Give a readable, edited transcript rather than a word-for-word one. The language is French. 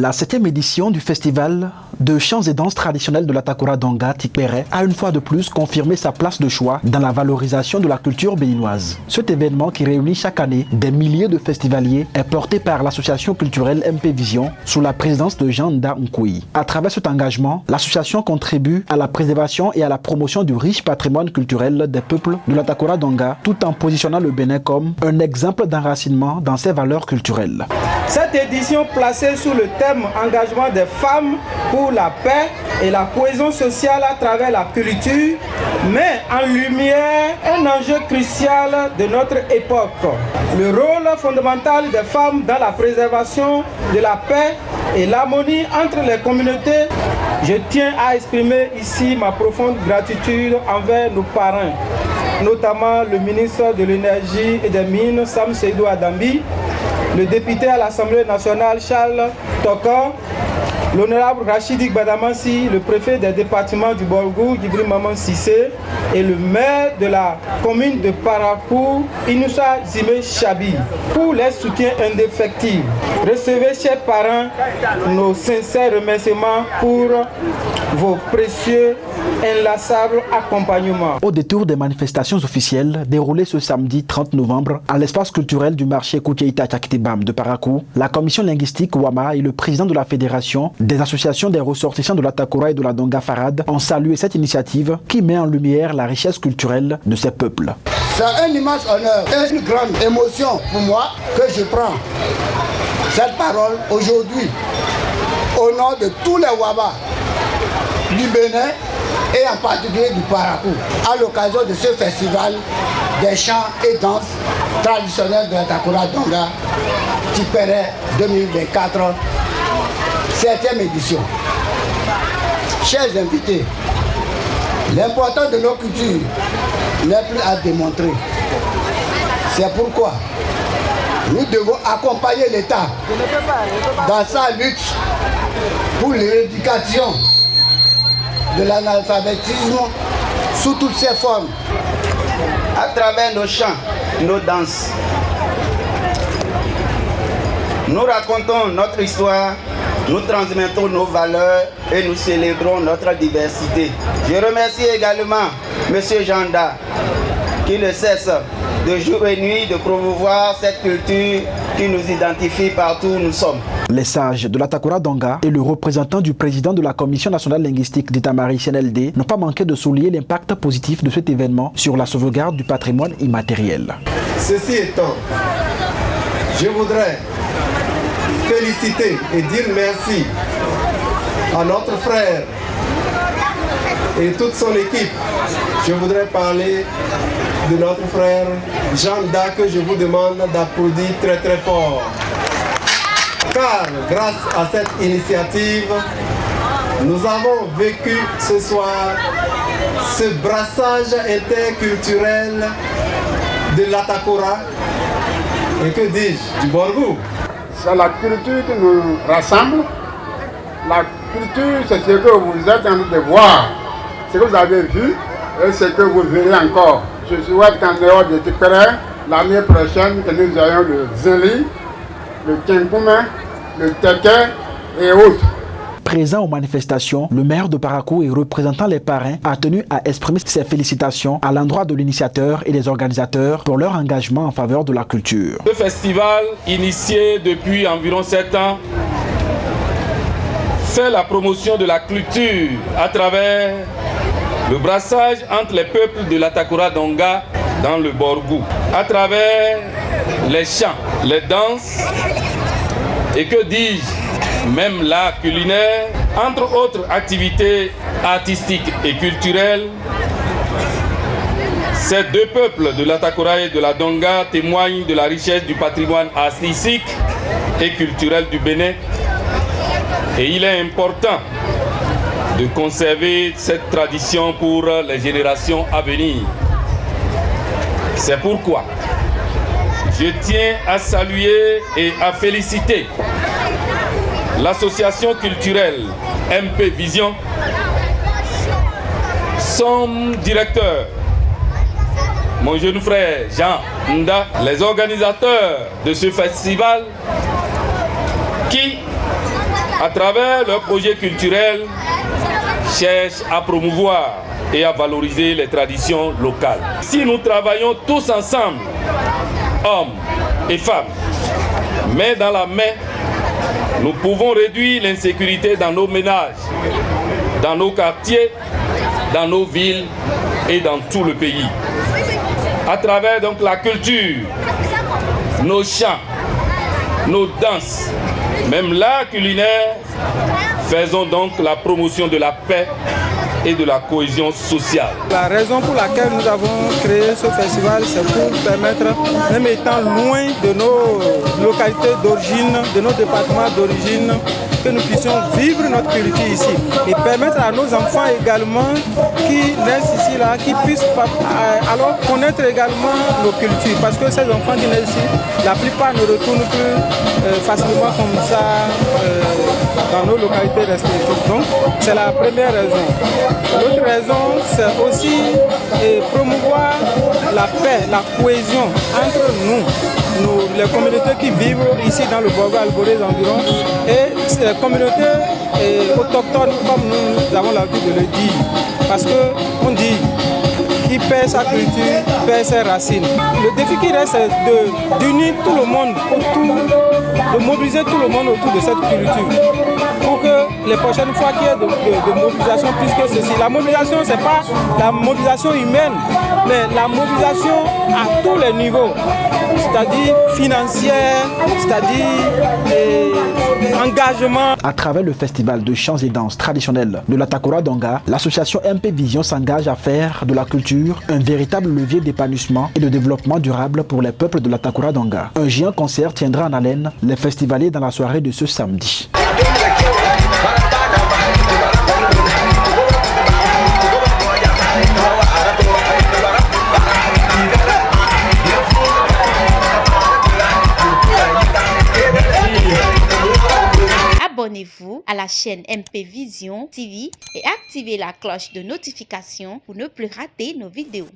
La 7e édition du festival de chants et danses traditionnels de l'Atakura Donga Tikpere a une fois de plus confirmé sa place de choix dans la valorisation de la culture béninoise. Cet événement qui réunit chaque année des milliers de festivaliers est porté par l'association culturelle MP Vision sous la présidence de Jean Nda Nkoui. À travers cet engagement, l'association contribue à la préservation et à la promotion du riche patrimoine culturel des peuples de l'Atakura Donga tout en positionnant le Bénin comme un exemple d'enracinement dans ses valeurs culturelles. Cette édition placée sous le thème engagement des femmes pour la paix et la cohésion sociale à travers la culture met en lumière un enjeu crucial de notre époque. Le rôle fondamental des femmes dans la préservation de la paix et l'harmonie entre les communautés. Je tiens à exprimer ici ma profonde gratitude envers nos parrains, notamment le ministre de l'Énergie et des Mines, Sam Seydou Adambi, le député à l'Assemblée nationale, Charles Tokor, l'honorable Rachidi Badamansi, le préfet des départements du Borgou, Djibril Maman Sissé, et le maire de la commune de Parakou, Inoussa Zime Chabi, pour les soutiens indéfectibles. Recevez, chers parents, nos sincères remerciements pour vos précieux inlassables accompagnements. Au détour des manifestations officielles déroulées ce samedi 30 novembre à l'espace culturel du marché Koutieita Tchakitibam de Parakou, la commission linguistique Wama et le président de la fédération des associations des ressortissants de l'Atakura et de la Donga Farad ont salué cette initiative qui met en lumière la richesse culturelle de ces peuples. C'est un immense honneur et une grande émotion pour moi que je prends cette parole aujourd'hui au nom de tous les Wama du Bénin et en particulier du Parakou, à l'occasion de ce festival des chants et danses traditionnels de l'Atakura Donga Tikpere 2024, 7e édition. Chers invités, l'importance de nos cultures n'est plus à démontrer. C'est pourquoi nous devons accompagner l'État dans sa lutte pour l'éradication de l'analphabétisme sous toutes ses formes. À travers nos chants, nos danses, nous racontons notre histoire, nous transmettons nos valeurs et nous célébrons notre diversité. Je remercie également M. Janda qui ne cesse de jour et nuit de promouvoir cette culture qui nous identifie partout où nous sommes. Les sages de l'Atakura Donga et le représentant du président de la Commission nationale linguistique d'Itamari CNLD n'ont pas manqué de souligner l'impact positif de cet événement sur la sauvegarde du patrimoine immatériel. Ceci étant, je voudrais féliciter et dire merci à notre frère et toute son équipe. Je voudrais parler de notre frère Jean Da que je vous demande d'applaudir très très fort. Car grâce à cette initiative, nous avons vécu ce soir ce brassage interculturel de l'Atakura et que dis-je, du Borgou. C'est la culture qui nous rassemble. La culture, c'est ce que vous êtes en train de voir, ce que vous avez vu et ce que vous verrez encore. Je souhaite qu'en dehors de Tikpere, l'année prochaine, que nous ayons le Zeli, le Kinkoumen, le Teke et autres. Présent aux manifestations, le maire de Parakou et représentant les parrains a tenu à exprimer ses félicitations à l'endroit de l'initiateur et des organisateurs pour leur engagement en faveur de la culture. Ce festival, initié depuis environ 7 ans, fait la promotion de la culture à travers le brassage entre les peuples de l'Atakura Donga dans le Borgou, à travers les chants, les danses et que dis-je, même l'art culinaire, entre autres activités artistiques et culturelles. Ces deux peuples de l'Atakura et de la Donga témoignent de la richesse du patrimoine artistique et culturel du Bénin. Et il est important de conserver cette tradition pour les générations à venir. C'est pourquoi je tiens à saluer et à féliciter l'association culturelle MP Vision, son directeur, mon jeune frère Jean Nda, les organisateurs de ce festival qui, à travers leurs projets culturels, cherchent à promouvoir et à valoriser les traditions locales. Si nous travaillons tous ensemble, hommes et femmes, main dans la main, nous pouvons réduire l'insécurité dans nos ménages, dans nos quartiers, dans nos villes et dans tout le pays. À travers donc la culture, nos chants, nos danses, même l'art culinaire, faisons donc la promotion de la paix et de la cohésion sociale. La raison pour laquelle nous avons créé ce festival, c'est pour permettre, même étant loin de nos localités d'origine, de nos départements d'origine, que nous puissions vivre notre culture ici et permettre à nos enfants également qui naissent ici, là, qui puissent alors connaître également nos cultures. Parce que ces enfants qui naissent ici, la plupart ne retournent plus facilement comme ça dans nos localités respectives. Donc, c'est la première raison. L'autre raison, c'est aussi promouvoir la paix, la cohésion entre nous, les communautés qui vivent ici dans le Borgo Alboré environ, et les communautés autochtones, comme nous avons l'habitude de le dire. Parce qu'on dit qui perd sa culture, perd ses racines. Le défi qui reste, c'est d'unir tout le monde autour, de mobiliser tout le monde autour de cette culture. Pour que les prochaines fois qu'il y ait de mobilisation plus que ceci. La mobilisation, ce n'est pas la mobilisation humaine, mais la mobilisation à tous les niveaux, c'est-à-dire financière, c'est-à-dire engagement. À travers le festival de chants et danses traditionnels de la Takora Donga, l'association MP Vision s'engage à faire de la culture un véritable levier d'épanouissement et de développement durable pour les peuples de la Takora Donga. Un géant concert tiendra en haleine les festivaliers dans la soirée de ce samedi. Abonnez-vous à la chaîne MP Vision TV et activez la cloche de notification pour ne plus rater nos vidéos.